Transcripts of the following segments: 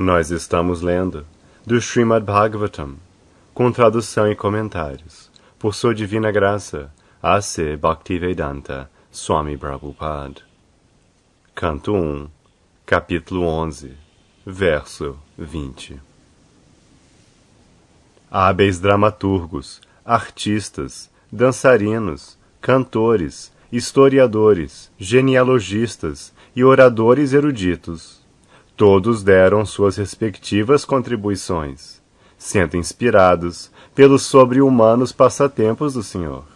Nós estamos lendo do Srimad Bhagavatam, com tradução e comentários, por sua divina graça, A.C. Bhaktivedanta Swami Prabhupada. Canto 1, capítulo 11, verso 20. Hábeis dramaturgos, artistas, dançarinos, cantores, historiadores, genealogistas e oradores eruditos, todos deram suas respectivas contribuições, sendo inspirados pelos sobre-humanos passatempos do Senhor.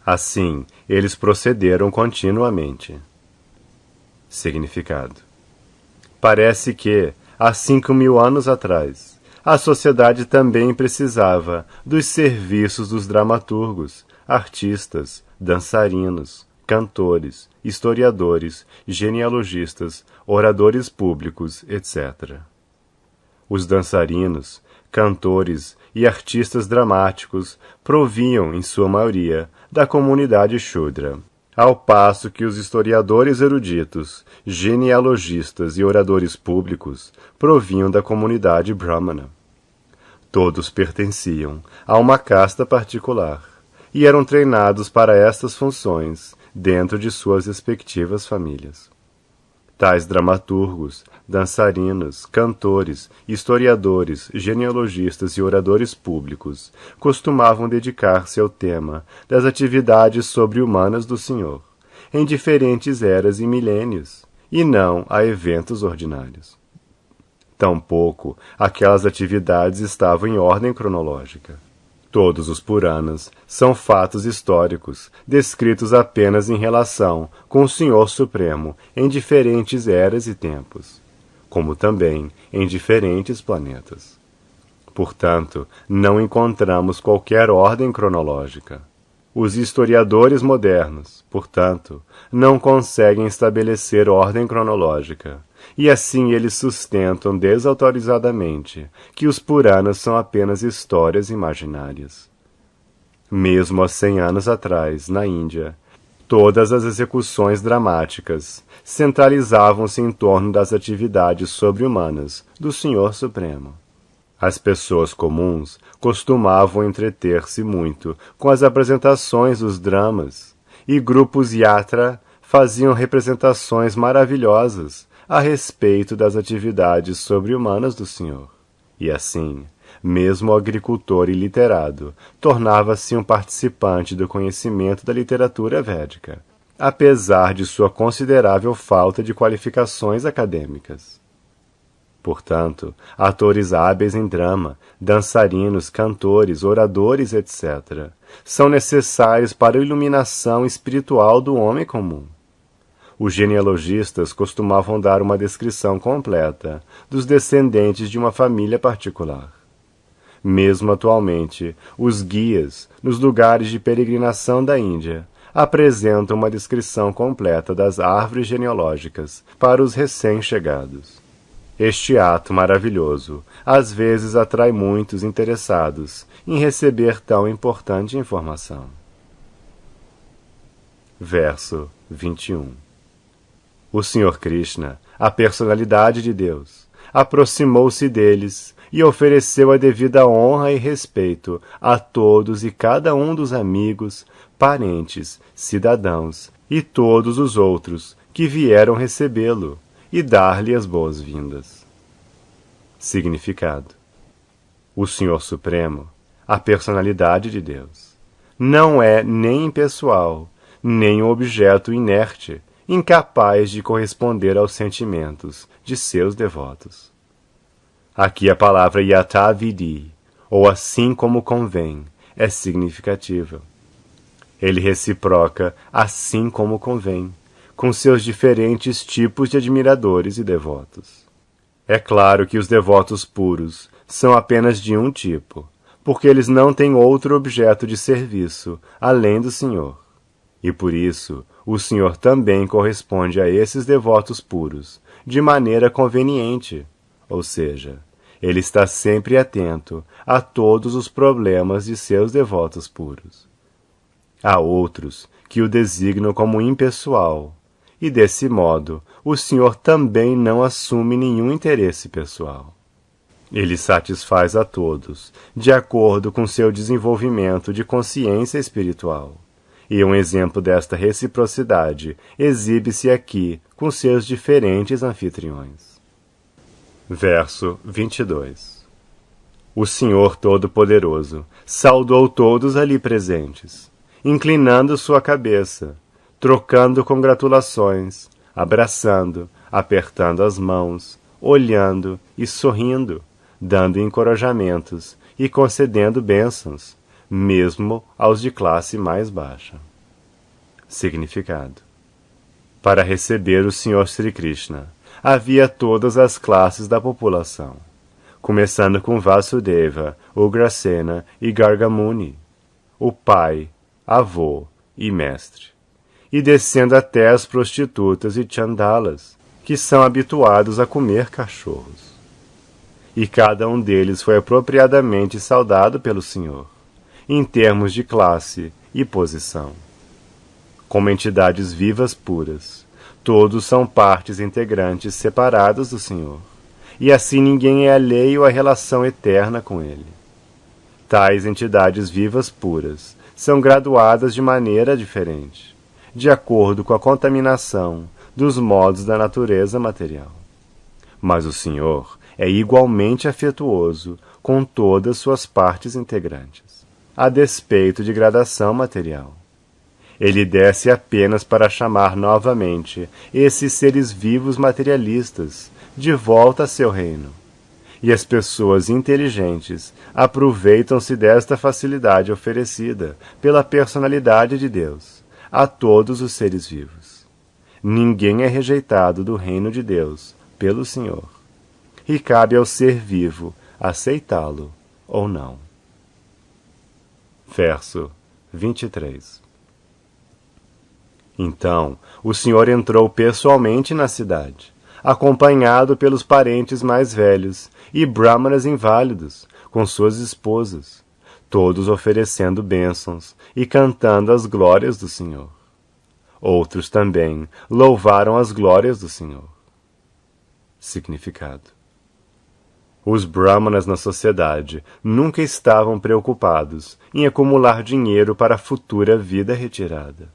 Assim, eles procederam continuamente. Significado: parece que, há 5.000 anos atrás, a sociedade também precisava dos serviços dos dramaturgos, artistas, dançarinos, cantores, historiadores, genealogistas, oradores públicos, etc. Os dançarinos, cantores e artistas dramáticos provinham, em sua maioria, da comunidade Shudra, ao passo que os historiadores eruditos, genealogistas e oradores públicos provinham da comunidade Brahmana. Todos pertenciam a uma casta particular e eram treinados para estas funções dentro de suas respectivas famílias. Tais dramaturgos, dançarinos, cantores, historiadores, genealogistas e oradores públicos costumavam dedicar-se ao tema das atividades sobre-humanas do Senhor, em diferentes eras e milênios, e não a eventos ordinários. Tampouco aquelas atividades estavam em ordem cronológica. Todos os Puranas são fatos históricos, descritos apenas em relação com o Senhor Supremo em diferentes eras e tempos, como também em diferentes planetas. Portanto, não encontramos qualquer ordem cronológica. Os historiadores modernos, portanto, não conseguem estabelecer ordem cronológica, e assim eles sustentam desautorizadamente que os Puranas são apenas histórias imaginárias. Mesmo há 100 anos atrás, na Índia, todas as execuções dramáticas centralizavam-se em torno das atividades sobre-humanas do Senhor Supremo. As pessoas comuns costumavam entreter-se muito com as apresentações dos dramas, e grupos yatra faziam representações maravilhosas a respeito das atividades sobre-humanas do Senhor. E assim, mesmo o agricultor iliterado tornava-se um participante do conhecimento da literatura védica, apesar de sua considerável falta de qualificações acadêmicas. Portanto, atores hábeis em drama, dançarinos, cantores, oradores, etc., são necessários para a iluminação espiritual do homem comum. Os genealogistas costumavam dar uma descrição completa dos descendentes de uma família particular. Mesmo atualmente, os guias, nos lugares de peregrinação da Índia, apresentam uma descrição completa das árvores genealógicas para os recém-chegados. Este ato maravilhoso às vezes atrai muitos interessados em receber tão importante informação. Verso 21. O Senhor Krishna, a personalidade de Deus, aproximou-se deles e ofereceu a devida honra e respeito a todos e cada um dos amigos, parentes, cidadãos e todos os outros que vieram recebê-lo e dar-lhe as boas-vindas. Significado: o Senhor Supremo, a personalidade de Deus, não é nem impessoal, nem um objeto inerte, incapaz de corresponder aos sentimentos de seus devotos. Aqui a palavra yatha vidi, ou assim como convém, é significativa. Ele reciproca assim como convém, com seus diferentes tipos de admiradores e devotos. É claro que os devotos puros são apenas de um tipo, porque eles não têm outro objeto de serviço além do Senhor. E por isso, o Senhor também corresponde a esses devotos puros, de maneira conveniente, ou seja, ele está sempre atento a todos os problemas de seus devotos puros. Há outros que o designam como impessoal, e desse modo o Senhor também não assume nenhum interesse pessoal. Ele satisfaz a todos, de acordo com seu desenvolvimento de consciência espiritual. E um exemplo desta reciprocidade exibe-se aqui com seus diferentes anfitriões. Verso 22. O Senhor Todo-Poderoso saudou todos ali presentes, inclinando sua cabeça, trocando congratulações, abraçando, apertando as mãos, olhando e sorrindo, dando encorajamentos e concedendo bênçãos, mesmo aos de classe mais baixa. Significado: para receber o Senhor Sri Krishna, havia todas as classes da população, começando com Vasudeva, Ugrasena e Gargamuni, o pai, avô e mestre, e descendo até as prostitutas e chandalas, que são habituados a comer cachorros. E cada um deles foi apropriadamente saudado pelo Senhor, em termos de classe e posição. Como entidades vivas puras, todos são partes integrantes separadas do Senhor, e assim ninguém é alheio à relação eterna com Ele. Tais entidades vivas puras são graduadas de maneira diferente, de acordo com a contaminação dos modos da natureza material. Mas o Senhor é igualmente afetuoso com todas suas partes integrantes, a despeito de gradação material. Ele desce apenas para chamar novamente esses seres vivos materialistas de volta a seu reino, e as pessoas inteligentes aproveitam-se desta facilidade oferecida pela personalidade de Deus a todos os seres vivos. Ninguém é rejeitado do reino de Deus pelo Senhor, e cabe ao ser vivo aceitá-lo ou não. Verso 23. Então, o Senhor entrou pessoalmente na cidade, acompanhado pelos parentes mais velhos e brahmanas inválidos, com suas esposas, todos oferecendo bênçãos e cantando as glórias do Senhor. Outros também louvaram as glórias do Senhor. Significado: os brahmanas na sociedade nunca estavam preocupados em acumular dinheiro para a futura vida retirada.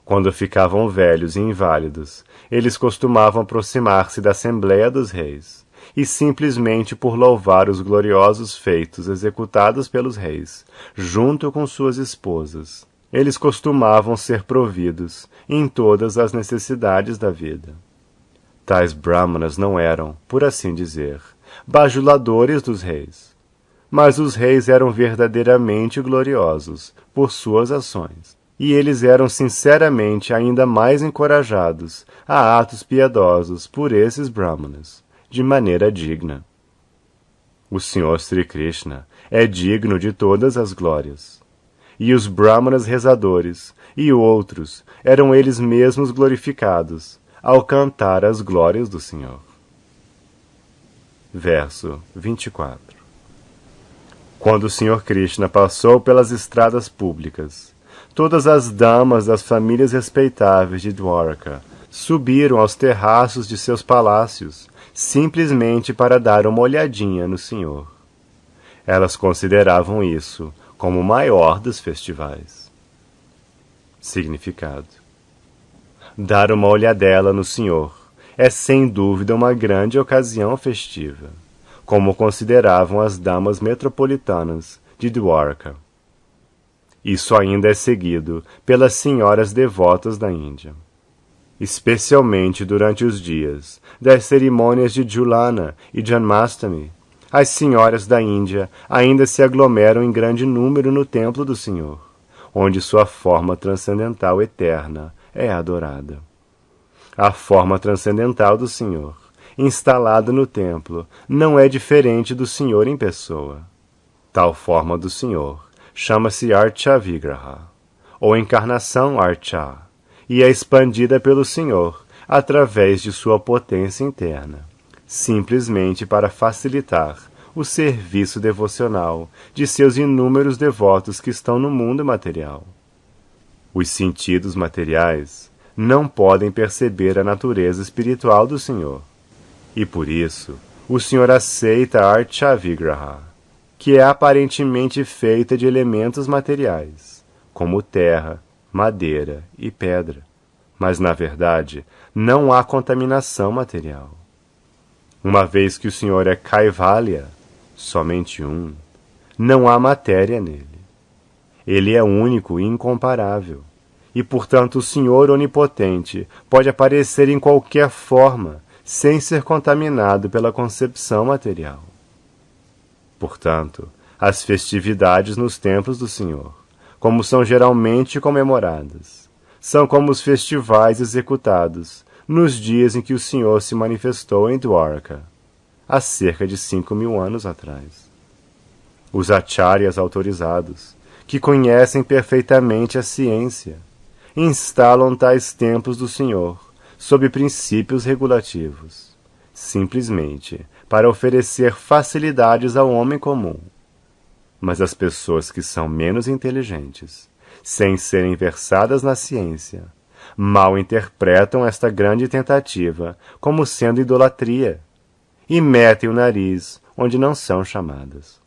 Quando ficavam velhos e inválidos, eles costumavam aproximar-se da Assembleia dos Reis, e simplesmente por louvar os gloriosos feitos executados pelos reis, junto com suas esposas, eles costumavam ser providos em todas as necessidades da vida. Tais brahmanas não eram, por assim dizer, bajuladores dos reis, mas os reis eram verdadeiramente gloriosos por suas ações, e eles eram sinceramente ainda mais encorajados a atos piedosos por esses brahmanas, de maneira digna. O Senhor Sri Krishna é digno de todas as glórias, e os brahmanas rezadores e outros eram eles mesmos glorificados ao cantar as glórias do Senhor. Verso 24. Quando o Senhor Krishna passou pelas estradas públicas, todas as damas das famílias respeitáveis de Dwarka subiram aos terraços de seus palácios simplesmente para dar uma olhadinha no Senhor. Elas consideravam isso como o maior dos festivais. Significado: dar uma olhadela no Senhor é sem dúvida uma grande ocasião festiva, como consideravam as damas metropolitanas de Dwarka. Isso ainda é seguido pelas senhoras devotas da Índia, especialmente durante os dias das cerimônias de Julana e Janmastami. As senhoras da Índia ainda se aglomeram em grande número no templo do Senhor, onde sua forma transcendental eterna é adorada. A forma transcendental do Senhor, instalada no templo, não é diferente do Senhor em pessoa. Tal forma do Senhor chama-se Archa Vigraha, ou encarnação Archa, e é expandida pelo Senhor através de sua potência interna, simplesmente para facilitar o serviço devocional de seus inúmeros devotos que estão no mundo material. Os sentidos materiais não podem perceber a natureza espiritual do Senhor. E por isso, o Senhor aceita a Archa Vigraha, que é aparentemente feita de elementos materiais, como terra, madeira e pedra. Mas, na verdade, não há contaminação material. Uma vez que o Senhor é Kaivalya, somente um, não há matéria nele. Ele é único e incomparável, e, portanto, o Senhor onipotente pode aparecer em qualquer forma, sem ser contaminado pela concepção material. Portanto, as festividades nos templos do Senhor, como são geralmente comemoradas, são como os festivais executados nos dias em que o Senhor se manifestou em Dwarka, há cerca de 5.000 anos atrás. Os acharyas autorizados, que conhecem perfeitamente a ciência, instalam tais templos do Senhor sob princípios regulativos, simplesmente para oferecer facilidades ao homem comum. Mas as pessoas que são menos inteligentes, sem serem versadas na ciência, mal interpretam esta grande tentativa como sendo idolatria e metem o nariz onde não são chamadas.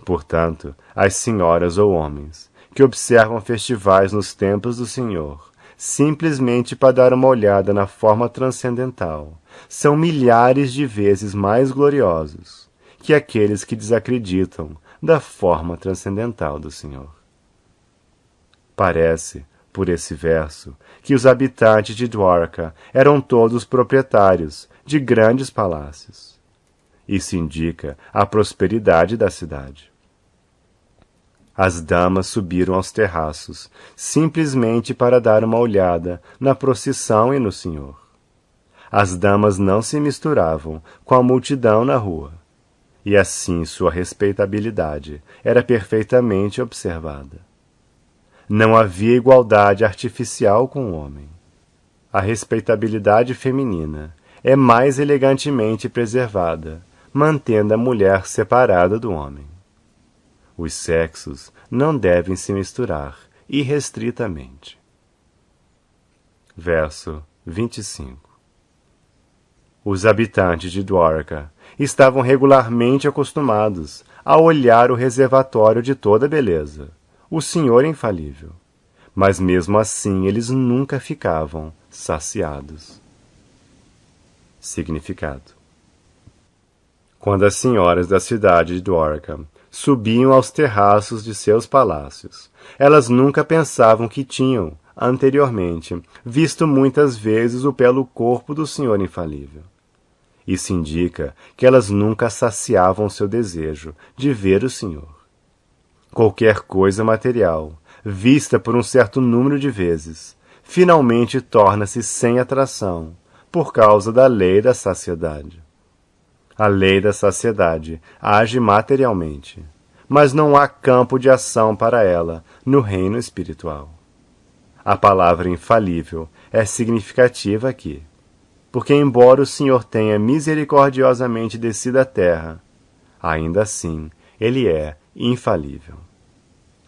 Portanto, as senhoras ou homens que observam festivais nos templos do Senhor, simplesmente para dar uma olhada na forma transcendental, são milhares de vezes mais gloriosos que aqueles que desacreditam da forma transcendental do Senhor. Parece, por esse verso, que os habitantes de Dwarka eram todos proprietários de grandes palácios. Isso indica a prosperidade da cidade. As damas subiram aos terraços, simplesmente para dar uma olhada na procissão e no Senhor. As damas não se misturavam com a multidão na rua, e assim sua respeitabilidade era perfeitamente observada. Não havia igualdade artificial com o homem. A respeitabilidade feminina é mais elegantemente preservada, mantendo a mulher separada do homem. Os sexos não devem se misturar irrestritamente. Verso 25. Os habitantes de Dwarka estavam regularmente acostumados a olhar o reservatório de toda beleza, o Senhor infalível, mas mesmo assim eles nunca ficavam saciados. Significado: quando as senhoras da cidade de Dwarka subiam aos terraços de seus palácios, elas nunca pensavam que tinham, anteriormente, visto muitas vezes o belo corpo do Senhor infalível. Isso indica que elas nunca saciavam seu desejo de ver o Senhor. Qualquer coisa material, vista por um certo número de vezes, finalmente torna-se sem atração, por causa da lei da saciedade. A lei da saciedade age materialmente, mas não há campo de ação para ela no reino espiritual. A palavra infalível é significativa aqui, porque embora o Senhor tenha misericordiosamente descido à terra, ainda assim ele é infalível.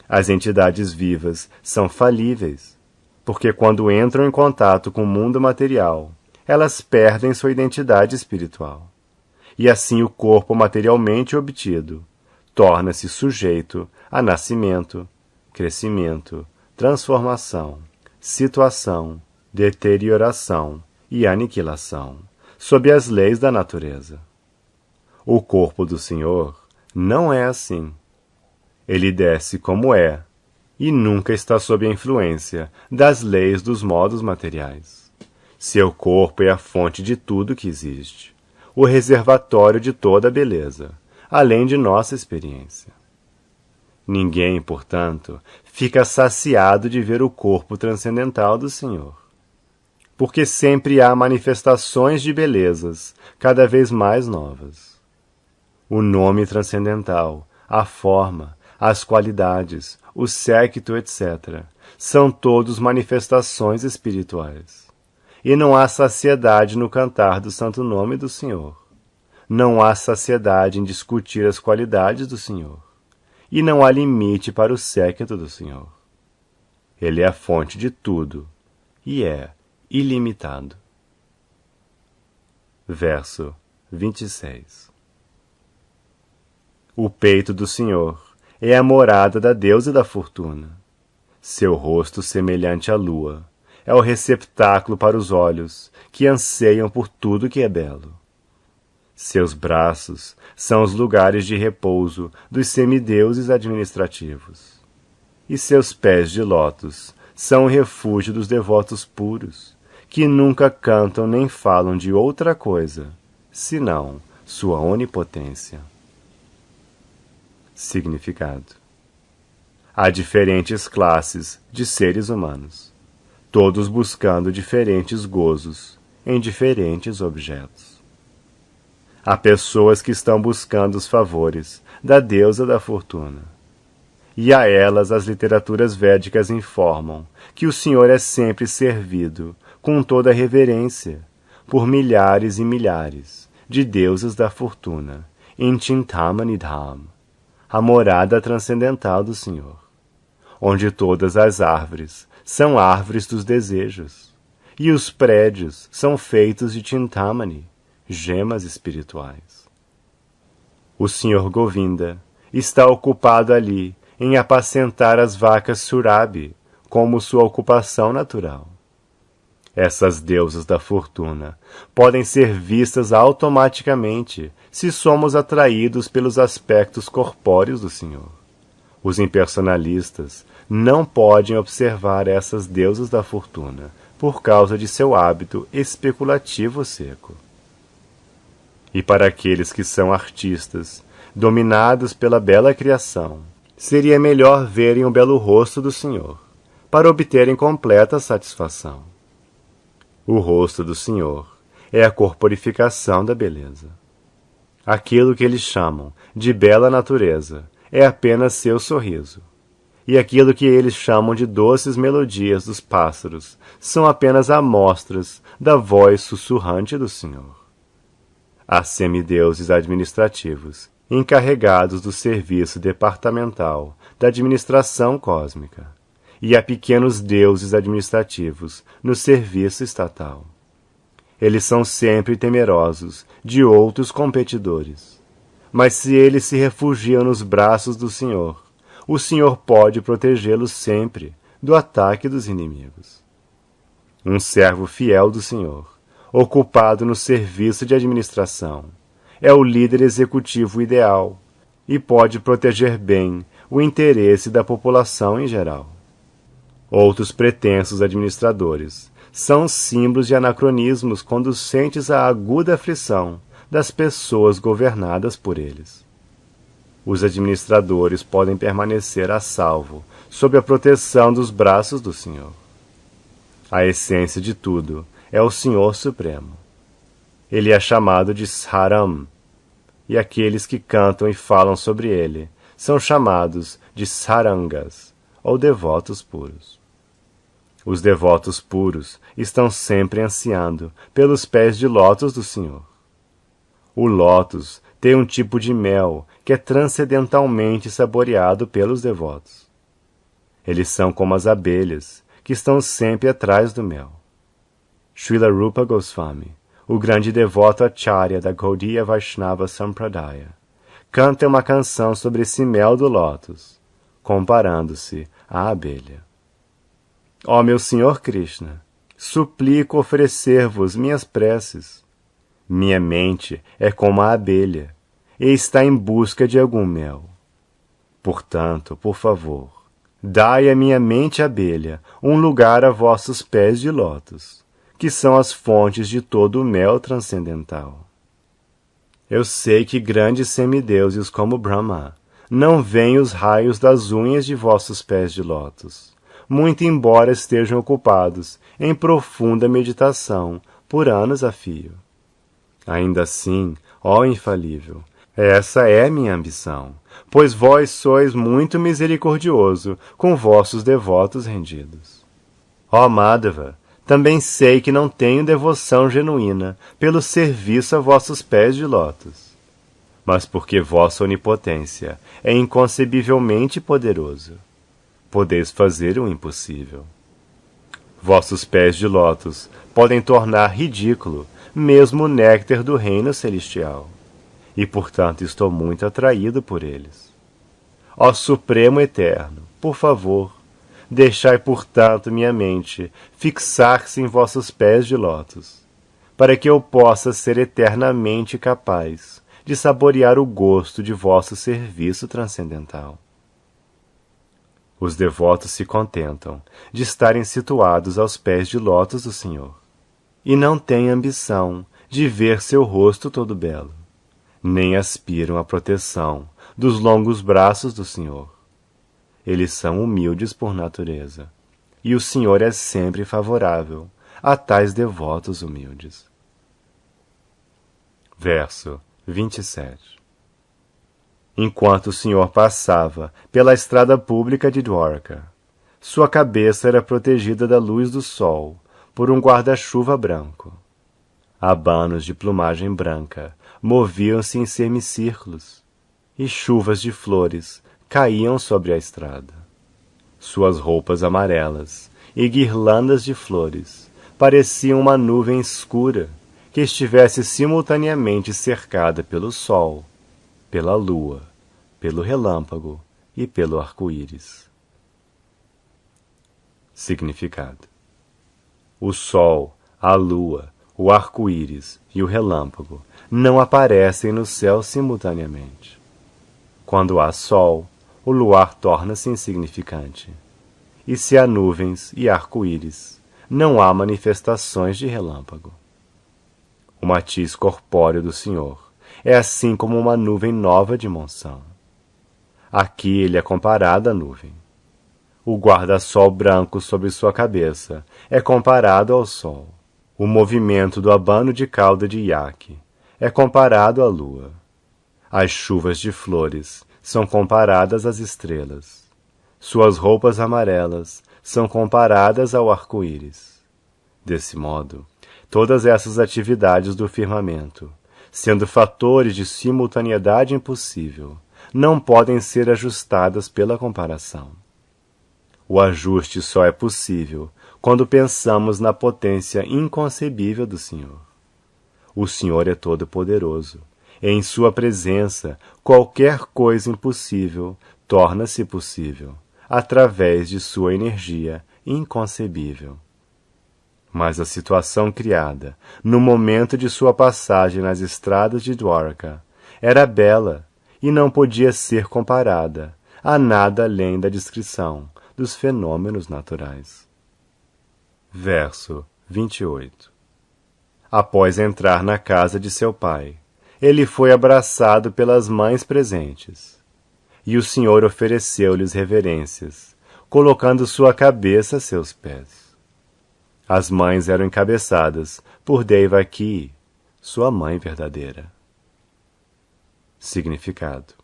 As entidades vivas são falíveis, porque quando entram em contato com o mundo material, elas perdem sua identidade espiritual. E assim o corpo materialmente obtido torna-se sujeito a nascimento, crescimento, transformação, situação, deterioração e aniquilação, sob as leis da natureza. O corpo do Senhor não é assim. Ele desce como é, e nunca está sob a influência das leis dos modos materiais. Seu corpo é a fonte de tudo que existe, o reservatório de toda a beleza, além de nossa experiência. Ninguém, portanto, fica saciado de ver o corpo transcendental do Senhor, porque sempre há manifestações de belezas cada vez mais novas. O nome transcendental, a forma, as qualidades, o séquito, etc., são todos manifestações espirituais. E não há saciedade no cantar do santo nome do Senhor. Não há saciedade em discutir as qualidades do Senhor. E não há limite para o séquito do Senhor. Ele é a fonte de tudo, e é ilimitado. Verso 26. O peito do Senhor é a morada da deusa da fortuna. Seu rosto semelhante à lua é o receptáculo para os olhos que anseiam por tudo que é belo. Seus braços são os lugares de repouso dos semideuses administrativos. E seus pés de lótus são o refúgio dos devotos puros, que nunca cantam nem falam de outra coisa, senão sua onipotência. Significado: há diferentes classes de seres humanos, todos buscando diferentes gozos em diferentes objetos. Há pessoas que estão buscando os favores da deusa da fortuna, e a elas as literaturas védicas informam que o Senhor é sempre servido com toda reverência por milhares e milhares de deusas da fortuna em Chintamani Dham, a morada transcendental do Senhor, onde todas as árvores são árvores dos desejos, e os prédios são feitos de Chintamani, gemas espirituais. O Senhor Govinda está ocupado ali em apacentar as vacas Surabi, como sua ocupação natural. Essas deusas da fortuna podem ser vistas automaticamente se somos atraídos pelos aspectos corpóreos do Senhor. Os impersonalistas não podem observar essas deusas da fortuna por causa de seu hábito especulativo seco. E para aqueles que são artistas, dominados pela bela criação, seria melhor verem o belo rosto do Senhor, para obterem completa satisfação. O rosto do Senhor é a corporificação da beleza. Aquilo que eles chamam de bela natureza é apenas seu sorriso, e aquilo que eles chamam de doces melodias dos pássaros são apenas amostras da voz sussurrante do Senhor. Há semideuses administrativos encarregados do serviço departamental da administração cósmica, e há pequenos deuses administrativos no serviço estatal. Eles são sempre temerosos de outros competidores, mas se eles se refugiam nos braços do Senhor, o Senhor pode protegê-los sempre do ataque dos inimigos. Um servo fiel do Senhor, ocupado no serviço de administração, é o líder executivo ideal e pode proteger bem o interesse da população em geral. Outros pretensos administradores são símbolos de anacronismos conducentes à aguda aflição das pessoas governadas por eles. Os administradores podem permanecer a salvo sob a proteção dos braços do Senhor. A essência de tudo é o Senhor Supremo. Ele é chamado de Saram, e aqueles que cantam e falam sobre ele são chamados de Sarangas, ou devotos puros. Os devotos puros estão sempre ansiando pelos pés de lótus do Senhor. O lótus tem um tipo de mel que é transcendentalmente saboreado pelos devotos. Eles são como as abelhas, que estão sempre atrás do mel. Srila Rupa Goswami, o grande devoto Acharya da Gaudiya Vaishnava Sampradaya, canta uma canção sobre esse mel do lótus, comparando-se à abelha. Ó meu Senhor Krishna, suplico oferecer-vos minhas preces. Minha mente é como a abelha, e está em busca de algum mel. Portanto, por favor, dai à minha mente abelha um lugar a vossos pés de lótus, que são as fontes de todo o mel transcendental. Eu sei que grandes semideuses como Brahma não veem os raios das unhas de vossos pés de lótus, muito embora estejam ocupados em profunda meditação por anos a fio. Ainda assim, ó infalível, essa é minha ambição, pois vós sois muito misericordioso com vossos devotos rendidos. Ó Madhava, também sei que não tenho devoção genuína pelo serviço a vossos pés de lótus, mas porque vossa onipotência é inconcebivelmente poderoso, podeis fazer o impossível. Vossos pés de lótus podem tornar ridículo mesmo o néctar do reino celestial, e portanto estou muito atraído por eles. Ó Supremo Eterno, por favor, deixai portanto minha mente fixar-se em vossos pés de lótus, para que eu possa ser eternamente capaz de saborear o gosto de vosso serviço transcendental. Os devotos se contentam de estarem situados aos pés de lótus do Senhor, e não têm ambição de ver seu rosto todo belo, nem aspiram à proteção dos longos braços do Senhor. Eles são humildes por natureza, e o Senhor é sempre favorável a tais devotos humildes. Verso 27. Enquanto o Senhor passava pela estrada pública de Dwarka, sua cabeça era protegida da luz do sol por um guarda-chuva branco. Abanos de plumagem branca moviam-se em semicírculos, e chuvas de flores caíam sobre a estrada. Suas roupas amarelas e guirlandas de flores pareciam uma nuvem escura que estivesse simultaneamente cercada pelo sol, pela lua, pelo relâmpago e pelo arco-íris. Significado: o sol, a lua, o arco-íris e o relâmpago não aparecem no céu simultaneamente. Quando há sol, o luar torna-se insignificante. E se há nuvens e arco-íris, não há manifestações de relâmpago. O matiz corpóreo do Senhor é assim como uma nuvem nova de monção. Aqui ele é comparado à nuvem. O guarda-sol branco sobre sua cabeça é comparado ao sol. O movimento do abano de cauda de iaque é comparado à lua. As chuvas de flores são comparadas às estrelas. Suas roupas amarelas são comparadas ao arco-íris. Desse modo, todas essas atividades do firmamento, sendo fatores de simultaneidade impossível, não podem ser ajustadas pela comparação. O ajuste só é possível quando pensamos na potência inconcebível do Senhor. O Senhor é todo-poderoso. Em sua presença, qualquer coisa impossível torna-se possível, através de sua energia inconcebível. Mas a situação criada, no momento de sua passagem nas estradas de Dwarka, era bela e não podia ser comparada a nada além da descrição dos fenômenos naturais. Verso 28. Após entrar na casa de seu pai, ele foi abraçado pelas mães presentes, e o Senhor ofereceu-lhes reverências, colocando sua cabeça a seus pés. As mães eram encabeçadas por Devaki, sua mãe verdadeira. Significado: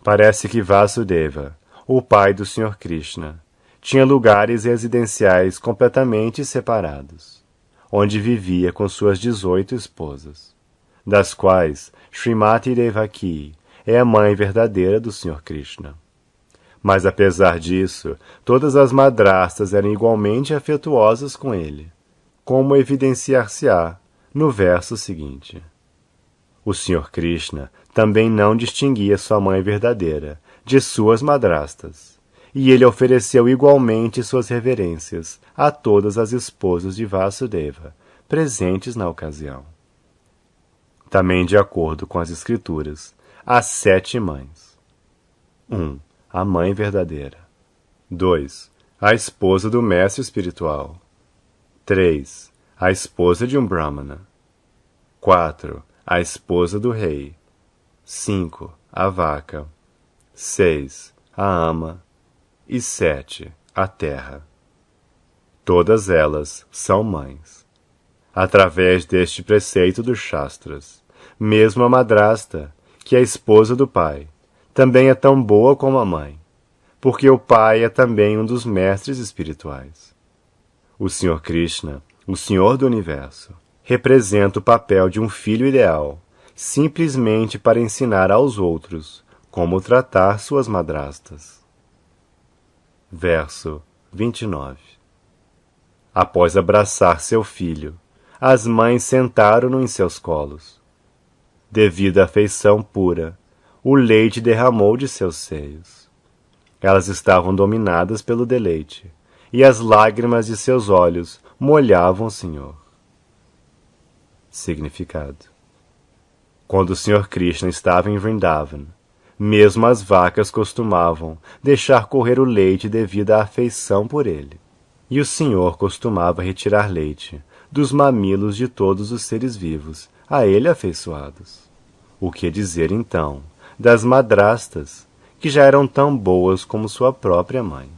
parece que Vasudeva, o pai do Sr. Krishna, tinha lugares residenciais completamente separados, onde vivia com suas 18 esposas, das quais Srimati Devaki é a mãe verdadeira do Sr. Krishna. Mas apesar disso, todas as madrastas eram igualmente afetuosas com ele, como evidenciar-se-á no verso seguinte. O Sr. Krishna também não distinguia sua mãe verdadeira de suas madrastas, e ele ofereceu igualmente suas reverências a todas as esposas de Vasudeva, presentes na ocasião. Também de acordo com as escrituras, há 7 mães. 1. A mãe verdadeira. 2. A esposa do mestre espiritual. 3. A esposa de um brahmana. 4. A esposa do rei. 5. A vaca. 6. A ama. E 7. A terra. Todas elas são mães. Através deste preceito dos Shastras, mesmo a madrasta, que é a esposa do pai, também é tão boa como a mãe, porque o pai é também um dos mestres espirituais. O Sr. Krishna, o Senhor do Universo, representa o papel de um filho ideal, simplesmente para ensinar aos outros como tratar suas madrastas. Verso 29. Após abraçar seu filho, as mães sentaram-no em seus colos. Devido à afeição pura, o leite derramou de seus seios. Elas estavam dominadas pelo deleite, e as lágrimas de seus olhos molhavam o Senhor. Significado: quando o Senhor Krishna estava em Vrindavan, mesmo as vacas costumavam deixar correr o leite devido à afeição por ele. E o Senhor costumava retirar leite dos mamilos de todos os seres vivos, a ele afeiçoados. O que dizer, então, das madrastas, que já eram tão boas como sua própria mãe?